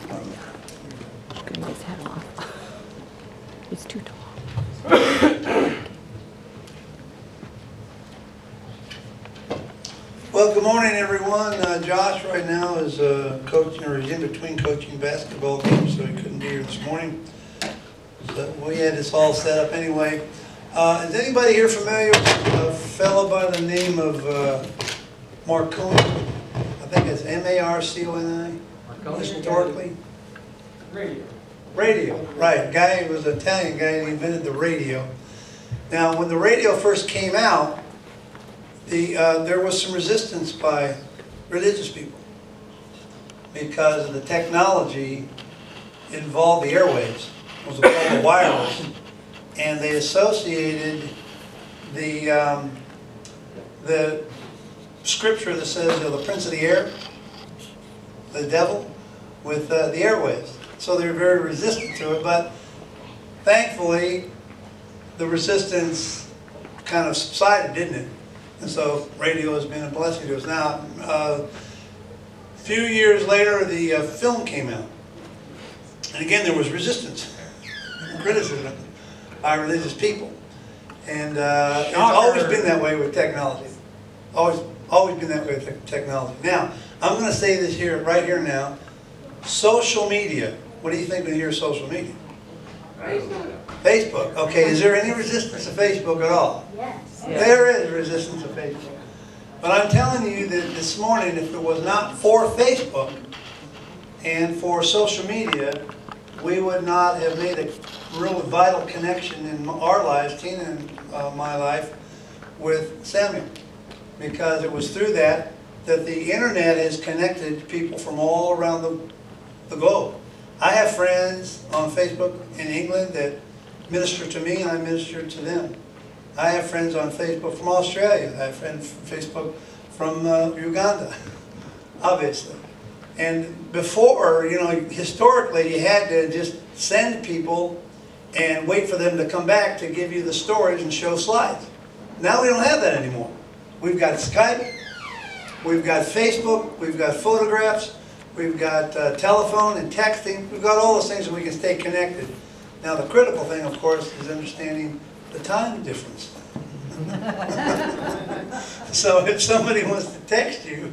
Getting his head off. It's too tall. Well, good morning, everyone. Josh right now is coaching, or he's in between coaching basketball games, so he couldn't be here this morning. So we had this all set up anyway. Is anybody here familiar with a fellow by the name of Marconi? I think it's M-A-R-C-O-N-I. Historically. Radio, right. Guy was an Italian guy and he invented the radio. Now, when the radio first came out, there was some resistance by religious people because of the technology involved the airwaves. It was called the wireless, and they associated the scripture that says, the prince of the air, the devil, with the airwaves. So they were very resistant to it, but thankfully the resistance kind of subsided, didn't it? And so radio has been a blessing to us. Now, a few years later, the film came out. And again, there was resistance, criticism by religious people. And it's always been that way with technology. Always been that way with technology. Now, I'm going to say this here, right here now. Social media. What do you think when you hear social media? Facebook. Facebook. Okay, is there any resistance to Facebook at all? Yes. There is resistance to Facebook. But I'm telling you that this morning, if it was not for Facebook and for social media, we would not have made a real vital connection in our lives, Tina and my life, with Samuel. Because it was through that the internet has connected people from all around the globe. I have friends on Facebook in England that minister to me and I minister to them. I have friends on Facebook from Australia. I have friends from Facebook from Uganda, obviously. And before, historically you had to just send people and wait for them to come back to give you the stories and show slides. Now we don't have that anymore. We've got Skype, we've got Facebook, we've got photographs, we've got telephone and texting. We've got all those things that we can stay connected. Now the critical thing, of course, is understanding the time difference. So if somebody wants to text you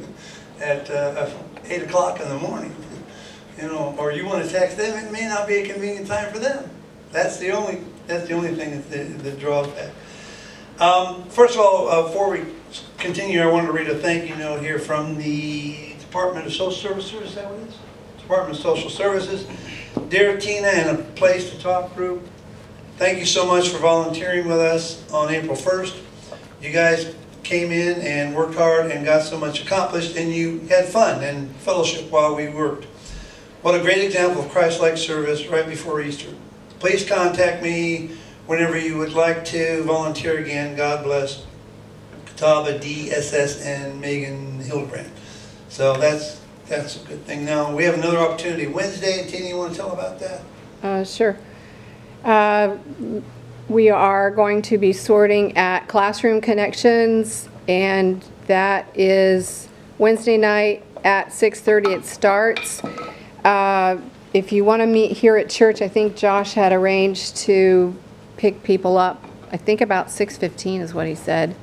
at 8 o'clock in the morning, or you want to text them, it may not be a convenient time for them. That's the only thing that draws back. First of all, before we continue, I wanted to read a thank you note here from the Department of Social Services. Is that what it is? Department of Social Services. Dear Tina and a Place to Talk group, thank you so much for volunteering with us on April 1st. You guys came in and worked hard and got so much accomplished, and you had fun and fellowship while we worked. What a great example of Christ-like service right before Easter. Please contact me whenever you would like to volunteer again. God bless. Catawba, DSS, and Megan Hildebrand. So that's a good thing. Now, we have another opportunity Wednesday. Tina, you want to tell about that? Sure. We are going to be sorting at Classroom Connections, and that is Wednesday night at 6:30 it starts. If you want to meet here at church, I think Josh had arranged to pick people up, I think about 6:15 is what he said.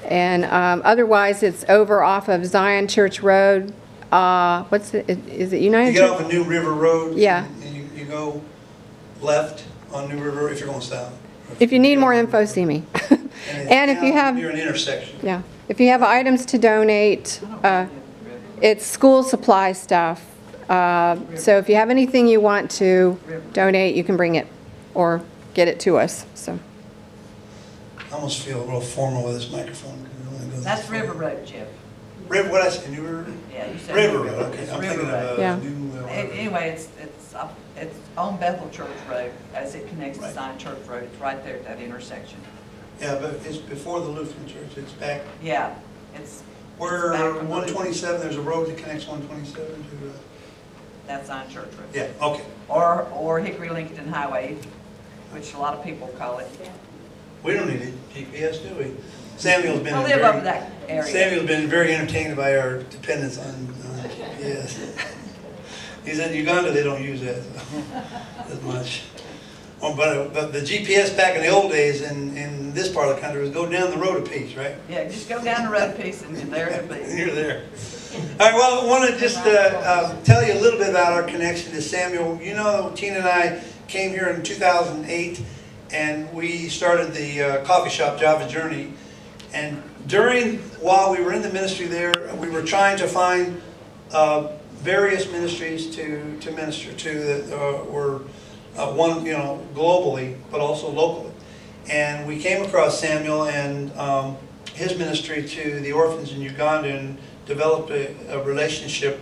And otherwise, it's over off of Zion Church Road. Is it United? You get off of New River Road. Yeah. And you go left on New River if you're going south. If you need more info, see me. And if you have, you're an intersection. yeah, if you have items to donate, it's school supply stuff. So if you have anything you want to donate, you can bring it or get it to us. So. I almost feel real formal with this microphone. That's River Road, Jeff. River, what did I say? New River? Yeah, you said River Road. Okay, It's I'm River thinking Road. of Yeah. New. Anyway, it's on Bethel Church Road as it connects to Right. Zion Church Road. It's right there at that intersection. Yeah, but it's before the Lutheran Church. It's back Yeah, it's where back from the 127. There's a road that connects 127 to. that's Zion Church Road. Yeah. Okay. Or Hickory Lincoln Highway, which a lot of people call it. We don't need a GPS, do we? Samuel's been. I live over that area. Samuel's been very entertained by our dependence on yes. He's in Uganda, they don't use that as much. But the GPS back in the old days in this part of the country was go down the road a piece, right? Yeah, just go down the road a piece and you're there to be. You're there. All right, well, I want to just tell you a little bit about our connection to Samuel. You know, Tina and I came here in 2008, and we started the coffee shop, Java Journey. And while we were in the ministry there, we were trying to find various ministries to minister to that were one, you know, globally, but also locally. And we came across Samuel and his ministry to the orphans in Uganda and developed a relationship.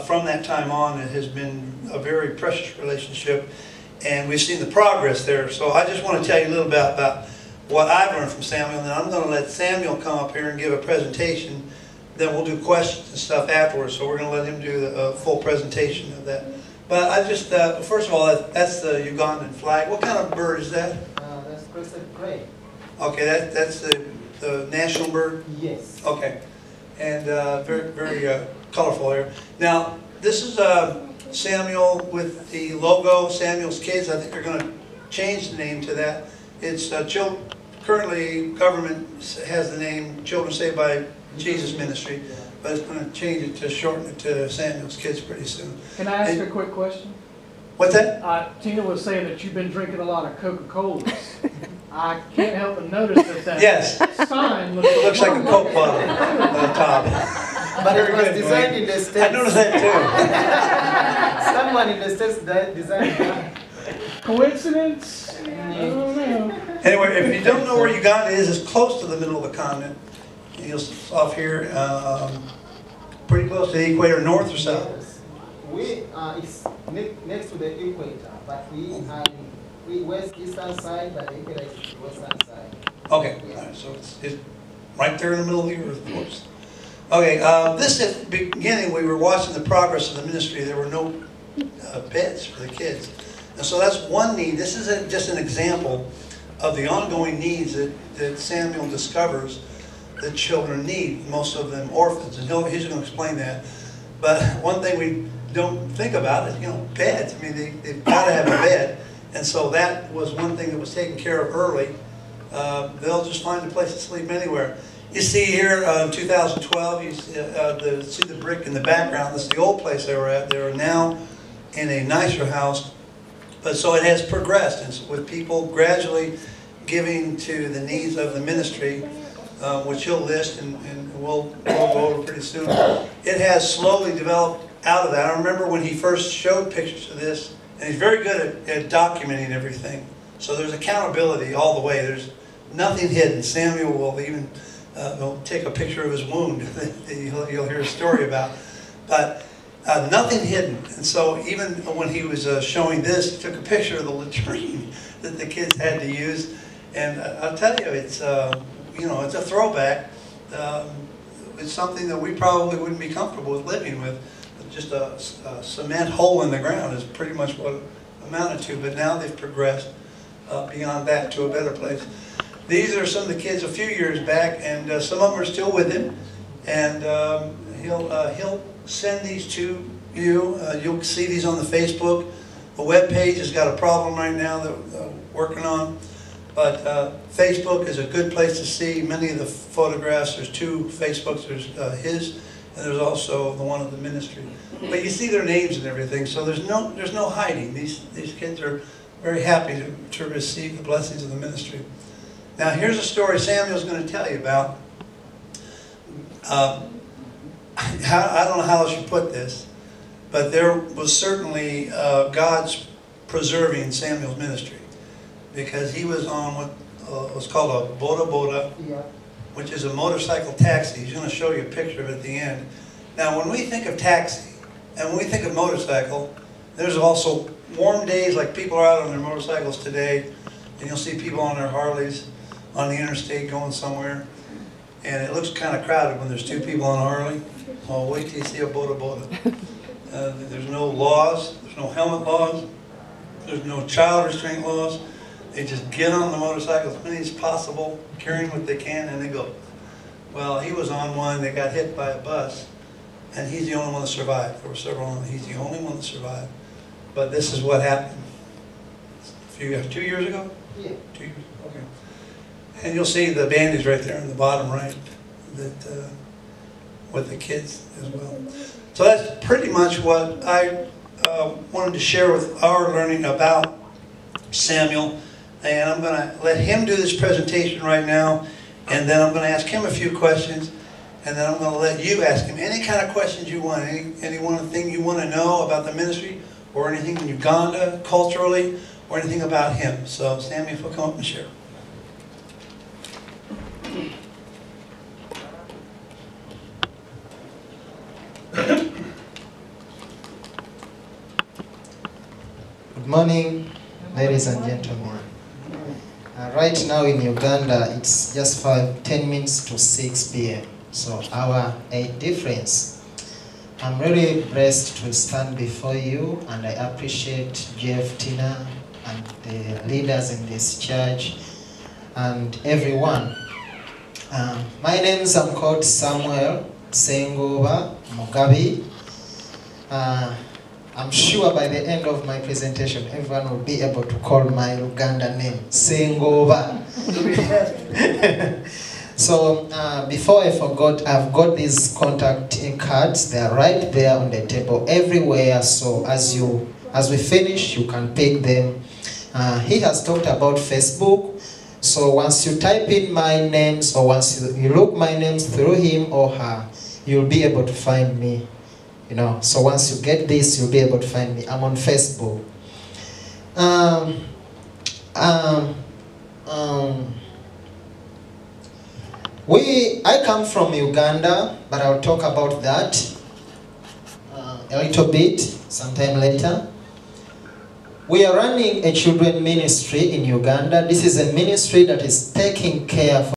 From that time on, it has been a very precious relationship, and we've seen the progress there. So I just want to tell you a little bit about what I've learned from Samuel, and then I'm going to let Samuel come up here and give a presentation. Then we'll do questions and stuff afterwards, so we're going to let him do the full presentation of that. But I just, first of all, that's the Ugandan flag. What kind of bird is that? That's crested gray. Okay, that's the national bird? Yes. Okay. And very, very colorful here. Now, this is Samuel with the logo, Samuel's Kids. I think they're going to change the name to that. It's currently government has the name Children Saved by Jesus Ministry, but it's going to change it to shorten it to Samuel's Kids pretty soon. Can I ask a quick question? What's that? Tina was saying that you've been drinking a lot of Coca-Colas. I can't help but notice that Yes. sign Looks like a Coke bottle on the top. But it Very was good, designed Dwayne. in the States. I noticed that Someone in the States designed that. Coincidence? I don't know. too. Anyway, if you don't know where Uganda is, it's close to the middle of the continent. You'll off here, pretty close to the equator, north or south. Yes. It's next to the equator, but we west eastern side, but the equator is western side. Okay, all right, so it's right there in the middle of the earth, of course. Okay, this at the beginning, we were watching the progress of the ministry. There were no beds for the kids. And so that's one need. This is just an example of the ongoing needs that Samuel discovers that children need, most of them orphans. And he's going to explain that. But one thing we don't think about is, you know, beds. I mean, they've got to have a bed. And so that was one thing that was taken care of early. They'll just find a place to sleep anywhere. You see here in 2012, you see the brick in the background. This is the old place they were at. They are now in a nicer house. But so it has progressed, and so with people gradually giving to the needs of the ministry, which he'll list and we'll go over pretty soon. It has slowly developed out of that. I remember when he first showed pictures of this, and he's very good at documenting everything. So there's accountability all the way. There's nothing hidden. Samuel will even will take a picture of his wound that you'll hear a story about. But nothing hidden. And so even when he was showing this, he took a picture of the latrine that the kids had to use. And I'll tell you, it's you know, it's a throwback. It's something that we probably wouldn't be comfortable with living with. Just a cement hole in the ground is pretty much what it amounted to. But now they've progressed beyond that to a better place. These are some of the kids a few years back, and some of them are still with him. And he'll send these to you. You'll see these on the Facebook. The web page has got a problem right now that we're working on. But Facebook is a good place to see many of the photographs. There's two Facebooks. There's his, and there's also the one of the ministry. But you see their names and everything, so there's no hiding. These kids are very happy to receive the blessings of the ministry. Now here's a story Samuel's going to tell you about. I don't know how I should put this, but there was certainly God's preserving Samuel's ministry, because he was on what was called a boda, Yeah. which is a motorcycle taxi. He's going to show you a picture of it at the end. Now, when we think of taxi and when we think of motorcycle, there's also warm days, like people are out on their motorcycles today, and you'll see people on their Harleys on the interstate going somewhere, and it looks kind of crowded when there's two people on a Harley. Well, wait till you see a boda. There's no laws, there's no helmet laws, there's no child restraint laws. They just get on the motorcycle as many as possible, carrying what they can, and they go. Well, he was on one that got hit by a bus, and he's the only one that survived. There were several, he's the only one that survived. But this is what happened. 2 years ago? Yeah. 2 years, okay. And you'll see the bandage right there in the bottom right, that with the kids as well. So that's pretty much what I wanted to share with our learning about Samuel. And I'm going to let him do this presentation right now, and then I'm going to ask him a few questions, and then I'm going to let you ask him any kind of questions you want, any one thing you want to know about the ministry, or anything in Uganda, culturally, or anything about him. So Samuel, if you'll come up and share. Good morning, ladies and gentlemen. Right now in Uganda, it's just 10 minutes to 6 p.m. So hour 8 difference. I'm really blessed to stand before you, and I appreciate Jeff, Tina, and the leaders in this church, and everyone. My name's I'm called Samuel Sengoba Mugabi. I'm sure by the end of my presentation, everyone will be able to call my Uganda name, Sengoba. So before I forgot, I've got these contact cards. They are right there on the table everywhere. So as we finish, you can pick them. He has talked about Facebook. So once you type in my names, or once you look my names through him or her, you'll be able to find me. You know, so once you get this, you'll be able to find me. I'm on Facebook. I come from Uganda, but I'll talk about that a little bit sometime later. We are running a children ministry in Uganda. This is a ministry that is taking care of